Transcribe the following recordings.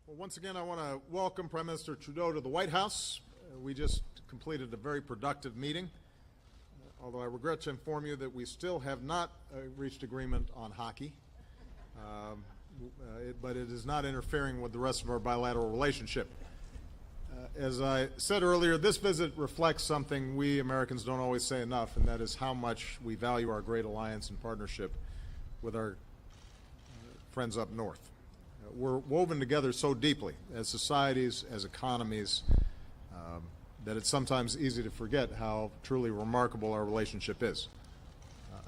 Well, once again, I want to welcome Prime Minister Trudeau to the White House. We just completed a very productive meeting, although I regret to inform you that we still have not reached agreement on hockey. But it is not interfering with the rest of our bilateral relationship. As I said earlier, this visit reflects something we Americans don't always say enough, and that is how much we value our great alliance and partnership with our friends up north. We're woven together so deeply as societies, as economies, that it's sometimes easy to forget how truly remarkable our relationship is.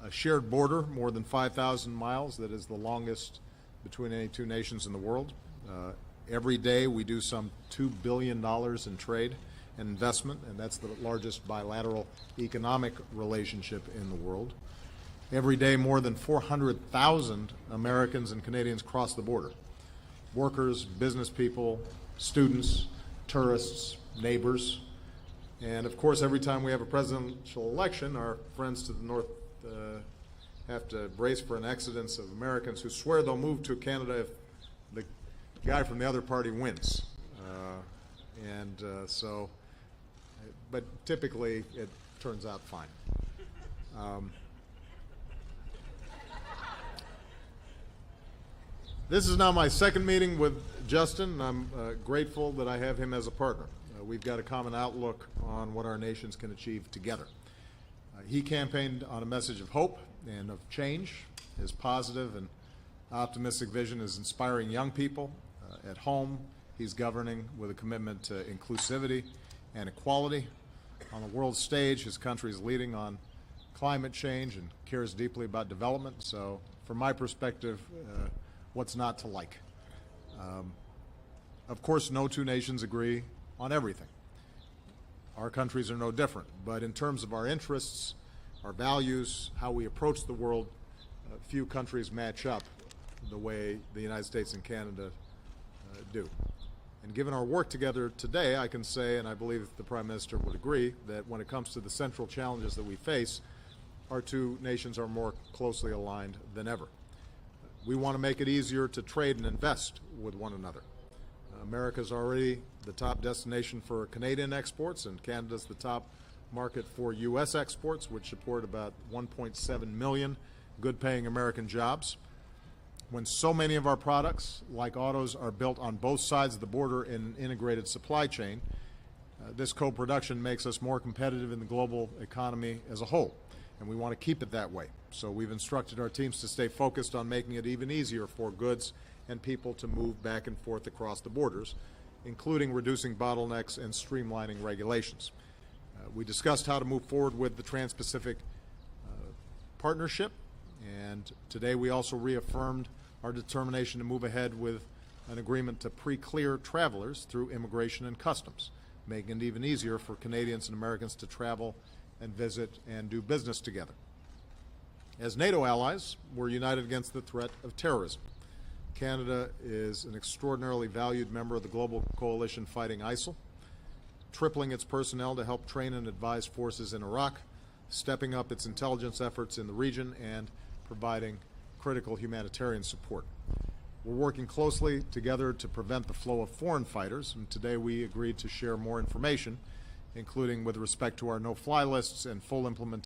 A shared border, more than 5,000 miles, that is the longest between any two nations in the world. Every day we do some $2 billion in trade and investment, and that's the largest bilateral economic relationship in the world. Every day more than 400,000 Americans and Canadians cross the border. Workers, business people, students, tourists, neighbors. And of course, every time we have a presidential election, our friends to the north have to brace for an exodus of Americans who swear they'll move to Canada if the guy from the other party wins. But typically it turns out fine. This is now my second meeting with Justin, and I'm grateful that I have him as a partner. We've got a common outlook on what our nations can achieve together. He campaigned on a message of hope and of change. His positive and optimistic vision is inspiring young people. At home, he's governing with a commitment to inclusivity and equality. On the world stage, his country is leading on climate change and cares deeply about development. So from my perspective, what's not to like? Of course, no two nations agree on everything. Our countries are no different. But in terms of our interests, our values, how we approach the world, few countries match up the way the United States and Canada do. And given our work together today, I can say, and I believe the Prime Minister would agree, that when it comes to the central challenges that we face, our two nations are more closely aligned than ever. We want to make it easier to trade and invest with one another. America's already the top destination for Canadian exports, and Canada's the top market for U.S. exports, which support about 1.7 million good-paying American jobs. When so many of our products, like autos, are built on both sides of the border in an integrated supply chain, this co-production makes us more competitive in the global economy as a whole, and we want to keep it that way. So we've instructed our teams to stay focused on making it even easier for goods and people to move back and forth across the borders, including reducing bottlenecks and streamlining regulations. We discussed how to move forward with the Trans-Pacific Partnership, and today we also reaffirmed our determination to move ahead with an agreement to pre-clear travelers through immigration and customs, making it even easier for Canadians and Americans to travel and visit and do business together. As NATO allies, we're united against the threat of terrorism. Canada is an extraordinarily valued member of the global coalition fighting ISIL, tripling its personnel to help train and advise forces in Iraq, stepping up its intelligence efforts in the region, and providing critical humanitarian support. We're working closely together to prevent the flow of foreign fighters, and today we agreed to share more information, including with respect to our no-fly lists and full implementation